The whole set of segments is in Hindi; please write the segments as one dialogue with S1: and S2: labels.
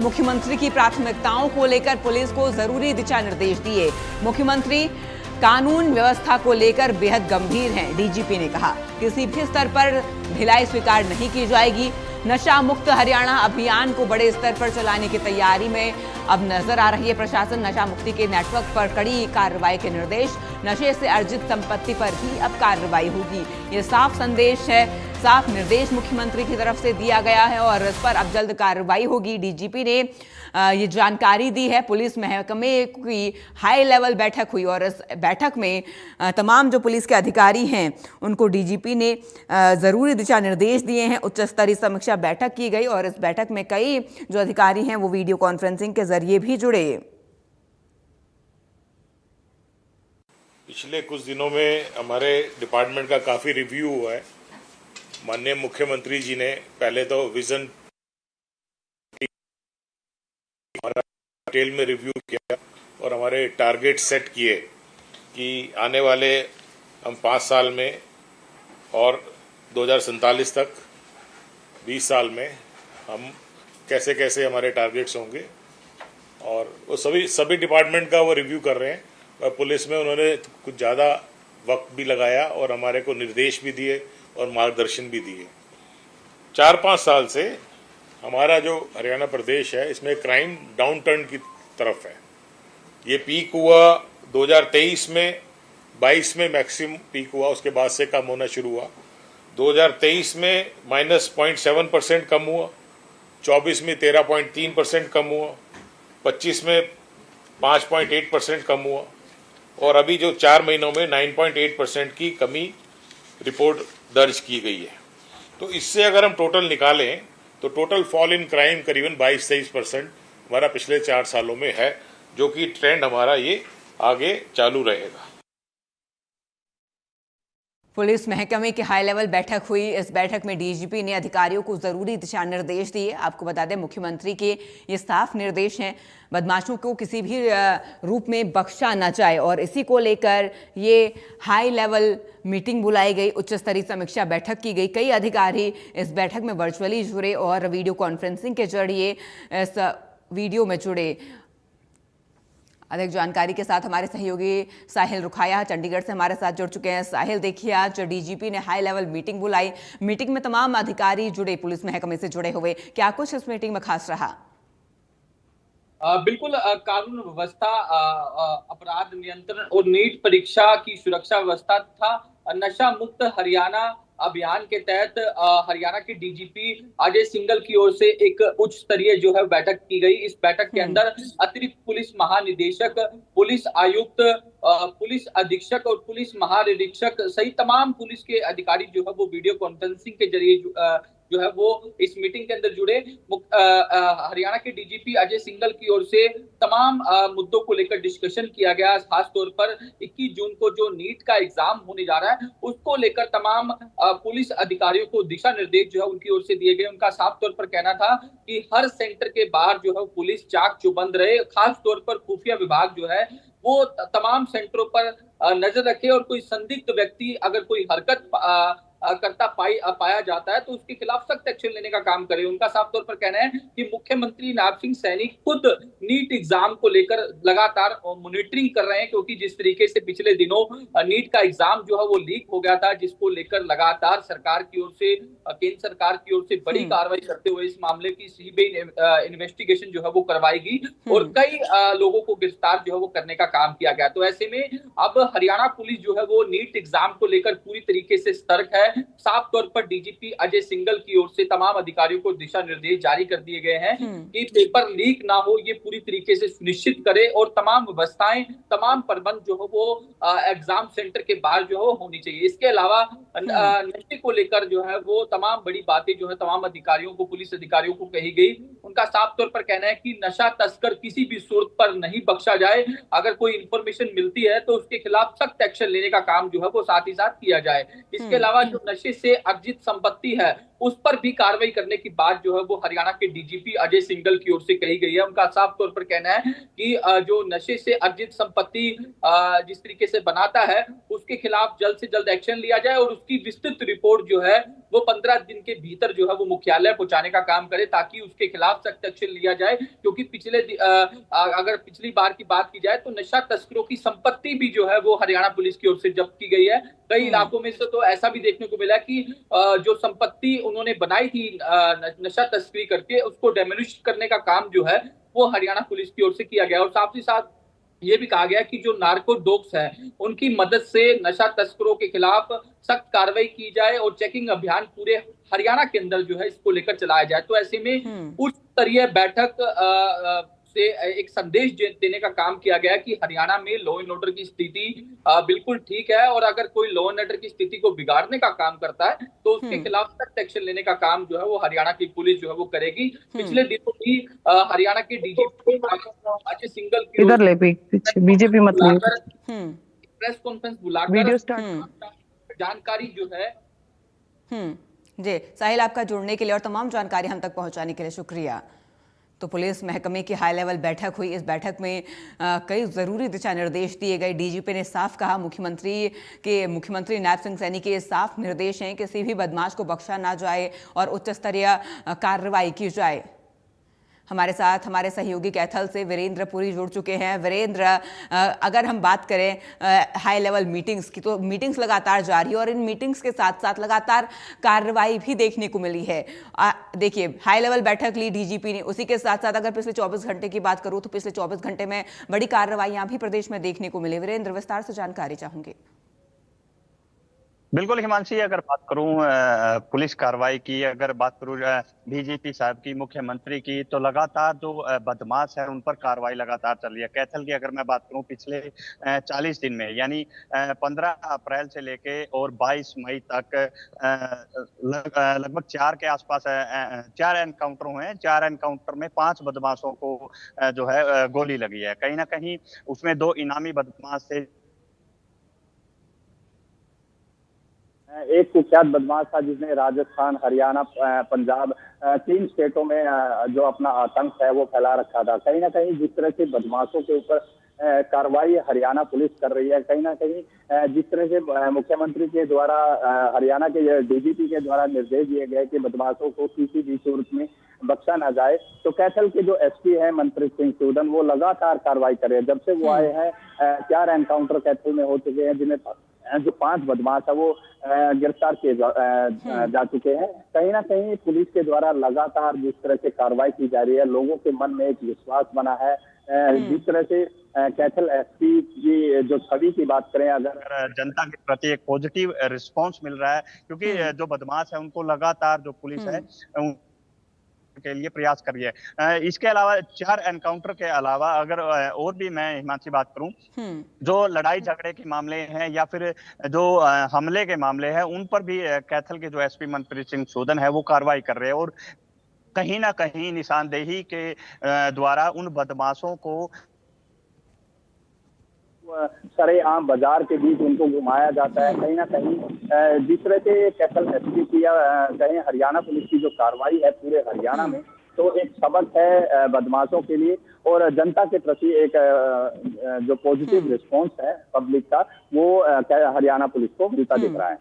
S1: मुख्यमंत्री की प्राथमिकताओं को लेकर पुलिस को जरूरी दिशा निर्देश दिए। मुख्यमंत्री कानून व्यवस्था को लेकर बेहद गंभीर हैं, डीजीपी ने कहा। किसी भी स्तर पर ढिलाई स्वीकार नहीं की जाएगी। नशा मुक्त हरियाणा अभियान को बड़े स्तर पर चलाने की तैयारी में अब नजर आ रही है प्रशासन। नशा मुक्ति के नेटवर्क पर कड़ी कार्रवाई के निर्देश। नशे से अर्जित संपत्ति पर भी अब कार्रवाई होगी। ये साफ संदेश है, साफ निर्देश मुख्यमंत्री की तरफ से दिया गया है और इस पर अब जल्द कार्रवाई होगी। डीजीपी ने ये जानकारी दी है। पुलिस महकमे की हाई लेवल बैठक हुई और इस बैठक में तमाम जो पुलिस के अधिकारी हैं उनको डीजीपी ने ज़रूरी दिशा निर्देश दिए हैं। उच्च स्तरीय समीक्षा बैठक की गई और इस बैठक में कई जो अधिकारी हैं वो वीडियो कॉन्फ्रेंसिंग के जरिए भी जुड़े।
S2: पिछले कुछ दिनों में हमारे डिपार्टमेंट का काफ़ी रिव्यू हुआ है। माननीय मुख्यमंत्री जी ने पहले तो विजन हमारा डिटेल में रिव्यू किया और हमारे टारगेट सेट किए कि आने वाले हम 5 साल में और 2047 तक 20 साल में हम कैसे कैसे हमारे टारगेट्स होंगे और वो सभी डिपार्टमेंट का वो रिव्यू कर रहे हैं। और पुलिस में उन्होंने कुछ ज़्यादा वक्त भी लगाया और हमारे को निर्देश भी दिए और मार्गदर्शन भी दिए। 4-5 साल से हमारा जो हरियाणा प्रदेश है इसमें क्राइम डाउन टर्न की तरफ है। ये पीक हुआ 2023 में, 22 में मैक्सिमम पीक हुआ, उसके बाद से कम होना शुरू हुआ। 2023 में -0.7% कम हुआ, 24 में 13.3% कम हुआ, 25 में 5.8% कम हुआ और अभी जो 4 महीनों में 9.8% की कमी रिपोर्ट दर्ज की गई है। तो इससे अगर हम टोटल निकालें तो टोटल फॉल इन क्राइम करीबन 22-23% हमारा पिछले 4 सालों में है, जो कि ट्रेंड हमारा ये आगे चालू रहेगा।
S1: पुलिस महकमे की हाई लेवल बैठक हुई। इस बैठक में डीजीपी ने अधिकारियों को जरूरी दिशा निर्देश दिए। आपको बता दें मुख्यमंत्री के ये साफ निर्देश हैं, बदमाशों को किसी भी रूप में बख्शा ना जाए और इसी को लेकर ये हाई लेवल मीटिंग बुलाई गई, उच्च स्तरीय समीक्षा बैठक की गई। कई अधिकारी इस बैठक में वर्चुअली जुड़े और वीडियो कॉन्फ्रेंसिंग के जरिए इस वीडियो में जुड़े। अधिक जानकारी के साथ हमारे सहयोगी साहिल रुखाया चंडीगढ़ से हमारे साथ जुड़ चुके हैं। साहिल, देखिए आज डीजीपी ने हाई लेवल मीटिंग बुलाई, मीटिंग में तमाम अधिकारी जुड़े, पुलिस महकमे से जुड़े हुए, क्या कुछ इस मीटिंग में खास रहा?
S3: बिल्कुल, कानून व्यवस्था, अपराध नियंत्रण और नीट परीक्षा की सुरक्षा व्यवस्था तथा नशा मुक्त हरियाणा अभियान के तहत हरियाणा के डीजीपी अजय सिंघल की ओर से एक उच्च स्तरीय जो है बैठक की गई। इस बैठक के अंदर अतिरिक्त पुलिस महानिदेशक, पुलिस आयुक्त, पुलिस अधीक्षक और पुलिस महानिरीक्षक सहित तमाम पुलिस के अधिकारी जो है वो वीडियो कॉन्फ्रेंसिंग के जरिए जो है वो इस मीटिंग के अंदर जुड़े। हरियाणा के डीजीपी अजय सिंघल की ओर से तमाम मुद्दों को लेकर डिस्कशन किया गया। खास तौर पर 21 जून को जो नीट का एग्जाम होने जा रहा है उसको लेकर तमाम पुलिस अधिकारियों को दिशा निर्देश जो है उनकी ओर से दिए गए। उनका साफ तौर पर कहना था कि हर सेंटर के बाहर जो है पुलिस चाक चौबंद रहे। खास तौर पर खुफिया विभाग जो है वो तमाम सेंटरों पर नजर रखे और कोई संदिग्ध व्यक्ति अगर कोई हरकत करता पाया जाता है तो उसके खिलाफ सख्त एक्शन लेने का काम करे। उनका साफ तौर पर कहना है कि मुख्यमंत्री नायब सिंह सैनी खुद नीट एग्जाम को लेकर लगातार मॉनिटरिंग कर रहे हैं, क्योंकि जिस तरीके से पिछले दिनों नीट का एग्जाम जो है वो लीक हो गया था, जिसको लेकर लगातार सरकार की ओर से, केंद्र सरकार की ओर से बड़ी कार्रवाई करते हुए इस मामले की सीबीआई इन्वेस्टिगेशन जो है वो करवाएगी और कई लोगों को गिरफ्तार जो है वो करने का काम किया गया। तो ऐसे में अब हरियाणा पुलिस जो है वो नीट एग्जाम को लेकर पूरी तरीके से सतर्क है। साफ तौर पर डीजीपी अजय सिंघल की ओर से तमाम अधिकारियों को दिशा निर्देश जारी कर दिए गए हैं कि पेपर लीक ना हो, ये पूरी तरीके से सुनिश्चित करे और तमाम व्यवस्थाएं, तमाम प्रबंध जो हो वो एग्जाम सेंटर के बाहर जो हो होनी चाहिए। इसके अलावा नशे को लेकर जो है वो तमाम बड़ी बातें जो है तमाम अधिकारियों को, पुलिस अधिकारियों को कही गई। उनका साफ तौर पर कहना है कि नशा तस्कर किसी भी सूरत पर नहीं बख्शा जाए। अगर कोई इंफॉर्मेशन मिलती है तो उसके खिलाफ सख्त एक्शन लेने का काम जो है वो साथ ही साथ किया जाए। इसके अलावा जो नशे से अर्जित संपत्ति है उस पर भी कार्रवाई करने की बात जो है वो हरियाणा के डीजीपी अजय सिंघल की ओर से कही गई है। उनका साफ तौर पर कहना है कि जो नशे से अर्जित संपत्ति जिस तरीके से बनाता है उसके खिलाफ जल्द से जल्द एक्शन लिया जाए और उसकी विस्तृत रिपोर्ट जो है वो 15 दिन के भीतर जो है वो मुख्यालय पहुंचाने का काम करे, ताकि उसके खिलाफ सख्त एक्शन लिया जाए। क्योंकि अगर पिछली बार की बात की जाए तो नशा तस्करों की संपत्ति भी जो है वो हरियाणा पुलिस की ओर से जब्त की गई है। कई इलाकों में से तो ऐसा भी देखने को मिला कि जो संपत्ति उन्होंने बनाई थी नशा तस्करी करके, उसको डेमोलिश करने का काम जो है वो हरियाणा पुलिस की ओर से किया गया। और साथ ही साथ ये भी कहा गया कि जो नार्को डॉग्स है उनकी मदद से नशा तस्करों के खिलाफ सख्त कार्रवाई की जाए और चेकिंग अभियान पूरे हरियाणा के अंदर जो है इसको लेकर चलाया जाए। तो ऐसे में उच्च स्तरीय बैठक से एक संदेश देने का काम किया गया कि हरियाणा में लॉ एंड ऑर्डर की स्थिति बिल्कुल ठीक है, और अगर कोई लॉ एंड ऑर्डर की स्थिति को बिगाड़ने का काम करता है तो उसके खिलाफ सख्त एक्शन लेने का काम जो है वो हरियाणा की पुलिस जो है वो करेगी। पिछले दिनों भी हरियाणा के डीजीपी अजय सिंघल की
S4: इधर ले बीजेपी मत
S3: प्रेस कॉन्फ्रेंस बुलाकर जानकारी जो है।
S1: जी साहिल, आपका जुड़ने के लिए और तमाम जानकारी हम तक पहुंचाने के लिए शुक्रिया। तो पुलिस महकमे की हाई लेवल बैठक हुई। इस बैठक में कई ज़रूरी दिशा निर्देश दिए गए। डीजीपी ने साफ कहा, मुख्यमंत्री नायब सिंह सैनी के साफ निर्देश हैं, किसी भी बदमाश को बख्शा ना जाए और उच्च स्तरीय कार्रवाई की जाए। हमारे साथ हमारे सहयोगी कैथल से वीरेंद्र पुरी जुड़ चुके हैं। वीरेंद्र, अगर हम बात करें हाई लेवल मीटिंग्स की, तो मीटिंग्स लगातार जारी है और इन मीटिंग्स के साथ साथ लगातार कार्रवाई भी देखने को मिली है। देखिए, हाई लेवल बैठक ली डीजीपी ने, उसी के साथ साथ अगर पिछले 24 घंटे की बात करूं तो पिछले 24 घंटे में बड़ी कार्रवाइयां भी प्रदेश में देखने को मिली। वीरेंद्र, विस्तार से जानकारी चाहूंगी।
S5: बिल्कुल हिमांशी, अगर बात करूं पुलिस कार्रवाई की, अगर बात करूं डीजीपी साहब की, मुख्यमंत्री की, तो लगातार जो बदमाश है उन पर कार्रवाई लगातार चल रही है। कैथल की अगर मैं बात करूं पिछले 40 दिन में, यानी 15 अप्रैल से लेके और 22 मई तक लगभग 4 के आसपास 4 एनकाउंटर हुए हैं। 4 एनकाउंटर में 5 बदमाशों को जो है गोली लगी है। कहीं ना कहीं उसमें 2 इनामी बदमाश थे। एक कुख्यात बदमाश था जिसने राजस्थान, हरियाणा, पंजाब 3 स्टेटों में जो अपना आतंक है वो फैला रखा था। कहीं ना कहीं जिस तरह से बदमाशों के ऊपर कार्रवाई हरियाणा पुलिस कर रही है, कहीं ना कहीं जिस तरह से मुख्यमंत्री के द्वारा हरियाणा के डीजीपी के द्वारा निर्देश दिए गए कि बदमाशों को किसी भी सूरत में बख्शा ना जाए, तो कैथल के जो एसपी है मनप्रीत सिंह सूदन, वो लगातार कार्रवाई कर रहे हैं। जब से वो आए हैं 4 एनकाउंटर कैथल में हो चुके हैं, जिन्हें जो 5 बदमाश है वो गिरफ्तार किए जा चुके हैं। कहीं ना कहीं पुलिस के द्वारा लगातार जिस तरह से कार्रवाई की जा रही है, लोगों के मन में एक विश्वास बना है। जिस तरह से कैथल एसपी की जो छवि की बात करें, अगर जनता के प्रति एक पॉजिटिव रिस्पांस मिल रहा है, क्योंकि जो बदमाश है उनको लगातार जो पुलिस है के लिए प्रयास कर रही है। इसके अलावा 4 एनकाउंटर के अलावा अगर और भी मैं हिमांशी बात करूं, जो लड़ाई झगड़े के मामले हैं या फिर जो हमले के मामले हैं, उन पर भी कैथल के जो एसपी मनप्रीत सिंह सूदन है वो कार्रवाई कर रहे हैं और कहीं ना कहीं निशानदेही के द्वारा उन बदमाशों को सरेआम बाजार के बीच उनको घुमाया जाता है। कहीं ना कहीं जिस तरह से कैथल एसपी की या कहीं हरियाणा पुलिस की जो कार्रवाई है पूरे हरियाणा में, तो एक सबक है बदमाशों के लिए और जनता के प्रति एक जो पॉजिटिव रिस्पांस है पब्लिक का, वो हरियाणा पुलिस को मिलता दिख रहा है।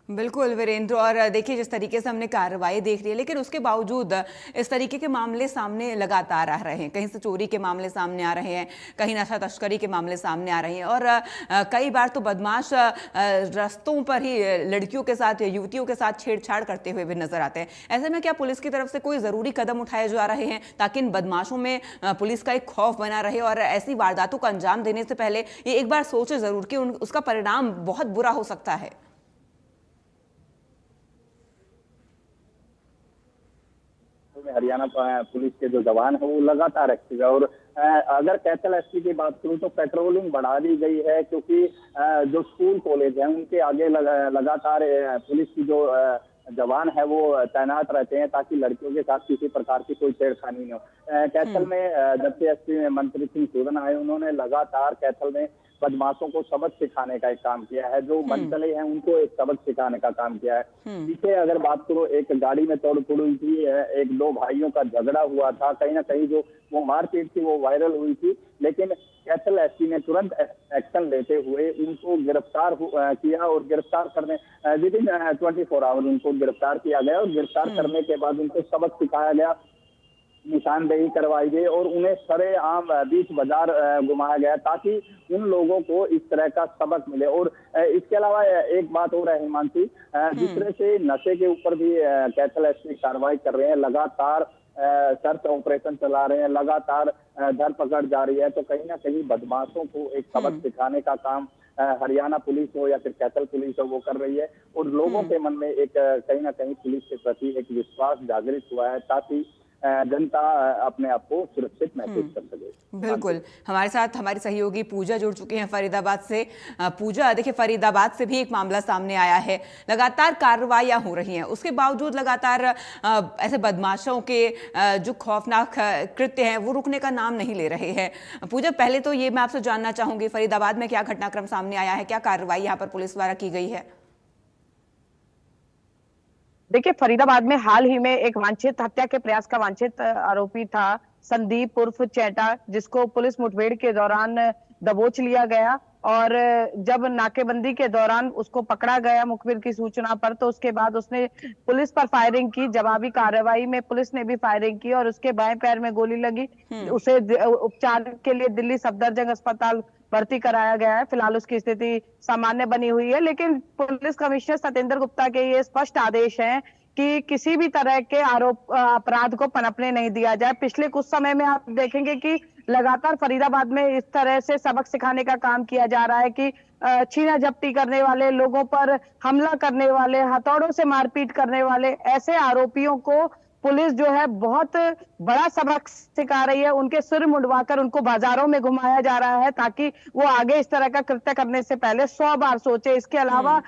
S1: बिल्कुल वीरेंद्र, और देखिए जिस तरीके से हमने कार्रवाई देख रही है, लेकिन उसके बावजूद इस तरीके के मामले सामने लगातार आ रहे हैं। कहीं से चोरी के मामले सामने आ रहे हैं, कहीं नशा तस्करी के मामले सामने आ रहे हैं, और कई बार तो बदमाश रास्तों पर ही लड़कियों के साथ, युवतियों के साथ छेड़छाड़ करते हुए भी नजर आते हैं। ऐसे में क्या पुलिस की तरफ से कोई ज़रूरी कदम उठाए जा रहे हैं ताकि इन बदमाशों में पुलिस का एक खौफ बना रहे और ऐसी वारदातों को अंजाम देने से पहले ये एक बार सोचे ज़रूर कि उसका परिणाम बहुत बुरा हो सकता है?
S5: हरियाणा पुलिस के जो जवान है वो लगातार एक्टिव है और अगर कैथल एसपी की बात करूं तो पेट्रोलिंग बढ़ा दी गई है, क्योंकि जो स्कूल कॉलेज हैं उनके आगे लगातार पुलिस की जो जवान है वो तैनात रहते हैं ताकि लड़कियों के साथ किसी प्रकार की कोई छेड़खानी न हो। कैथल में जब से एसपी मनप्रीत सिंह सूदन आए, उन्होंने लगातार कैथल में बदमाशों को सबक सिखाने का एक काम किया है, जो मनचले हैं उनको एक सबक सिखाने का काम किया है। पीछे अगर बात करो, एक गाड़ी में तोड़फोड़ हुई थी, एक दो भाइयों का झगड़ा हुआ था, कहीं ना कहीं जो वो मारपीट थी वो वायरल हुई थी, लेकिन कैथल एसपी ने तुरंत एक्शन लेते हुए उनको गिरफ्तार किया और गिरफ्तार करने विद इन 24 आवर उनको गिरफ्तार किया गया और गिरफ्तार करने के बाद उनको सबक सिखाया गया, निशानदेही करवाई गई और उन्हें सरेआम बीच बाजार घुमाया गया ताकि उन लोगों को इस तरह का सबक मिले। और इसके अलावा एक बात और है हिमांशी, जिस तरह से नशे के ऊपर भी कैथल एसपी कार्रवाई कर रहे हैं, लगातार सर्च ऑपरेशन चला रहे हैं, लगातार धरपकड़ जारी है, तो कहीं ना कहीं बदमाशों को एक सबक सिखाने का काम हरियाणा पुलिस हो या फिर कैथल पुलिस हो वो कर रही है और लोगों के मन में एक कहीं ना कहीं पुलिस के प्रति एक विश्वास जागृत हुआ है ताकि जनता अपने आप को सुरक्षित महसूस कर सके।
S1: बिल्कुल, हमारे साथ हमारी सहयोगी पूजा जुड़ चुकी हैं फरीदाबाद से। पूजा, देखिए फरीदाबाद से भी एक मामला सामने आया है, लगातार कार्रवाइयां हो रही हैं, उसके बावजूद लगातार ऐसे बदमाशों के जो खौफनाक कृत्य हैं वो रुकने का नाम नहीं ले रहे हैं। पूजा, पहले तो ये मैं आपसे जानना चाहूंगी, फरीदाबाद में क्या घटनाक्रम सामने आया है, क्या कार्रवाई यहाँ पर पुलिस द्वारा की गई है?
S4: देखिए, फरीदाबाद में हाल ही में एक वांछित हत्या के प्रयास का वांछित आरोपी था संदीप उर्फ चैटा, जिसको पुलिस मुठभेड़ के दौरान दबोच लिया गया और जब नाकेबंदी के दौरान उसको पकड़ा गया मुखबिर की सूचना पर, तो उसके बाद उसने पुलिस पर फायरिंग की। जवाबी कार्रवाई में पुलिस ने भी फायरिंग की और उसके बाएं पैर में गोली लगी। उसे उपचार के लिए दिल्ली सफदरजंग अस्पताल भर्ती कराया गया है। फिलहाल उसकी स्थिति सामान्य बनी हुई है, लेकिन पुलिस कमिश्नर सत्येंद्र गुप्ता के ये स्पष्ट आदेश हैं कि किसी भी तरह के अपराध को पनपने नहीं दिया जाए। पिछले कुछ समय में आप देखेंगे कि लगातार फरीदाबाद में इस तरह से सबक सिखाने का काम किया जा रहा है कि छीना झपटी करने वाले, लोगों पर हमला करने वाले, हथौड़ों से मारपीट करने वाले ऐसे आरोपियों को पुलिस जो है बहुत बड़ा सबक सिखा रही है। उनके सिर मुंडवाकर उनको बाजारों में घुमाया जा रहा है ताकि वो आगे इस तरह का कृत्य करने से पहले 100 बार सोचे। इसके अलावा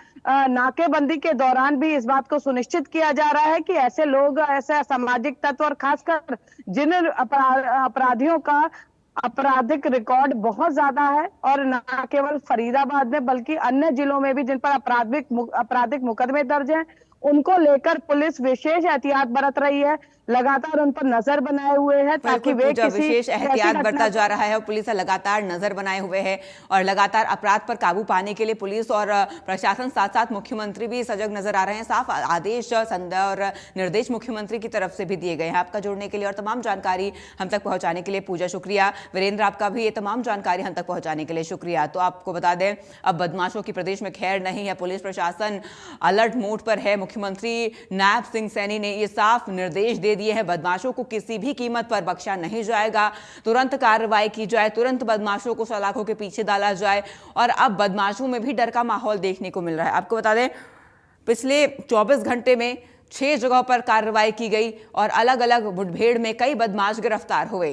S4: नाकेबंदी के दौरान भी इस बात को सुनिश्चित किया जा रहा है कि ऐसे लोग, ऐसे असामाजिक तत्व और खासकर जिन अपराधियों का आपराधिक रिकॉर्ड बहुत ज्यादा है और न केवल फरीदाबाद में बल्कि अन्य जिलों में भी जिन पर आपराधिक मुकदमे दर्ज हैं, उनको लेकर पुलिस विशेष एहतियात बरत रही है, लगातार उन पर नजर बनाए हुए है ताकि वे किसी
S1: विशेष एहतियात बरता जा रहा है और पुलिस लगातार नजर बनाए हुए है और लगातार अपराध पर काबू पाने के लिए पुलिस और प्रशासन साथ साथ मुख्यमंत्री भी सजग नजर आ रहे हैं। साफ आदेश और निर्देश मुख्यमंत्री की तरफ से भी दिए गए हैं। आपका जुड़ने के लिए और तमाम जानकारी हम तक पहुंचाने के लिए पूजा शुक्रिया। वीरेंद्र, आपका भी ये तमाम जानकारी हम तक पहुंचाने के लिए शुक्रिया। तो आपको बता दें, अब बदमाशों की प्रदेश में खैर नहीं है, पुलिस प्रशासन अलर्ट मोड पर है। मुख्यमंत्री नायब सिंह सैनी ने ये साफ निर्देश दे दिए हैं, बदमाशों को किसी भी कीमत पर बख्शा नहीं जाएगा, तुरंत कार्रवाई की जाए, तुरंत बदमाशों को सलाखों के पीछे डाला जाए। और अब बदमाशों में भी डर का माहौल देखने को मिल रहा है। आपको बता दें, पिछले 24 घंटे में 6 जगहों पर कार्रवाई की गई और अलग अलग मुठभेड़ में कई बदमाश गिरफ्तार हुए।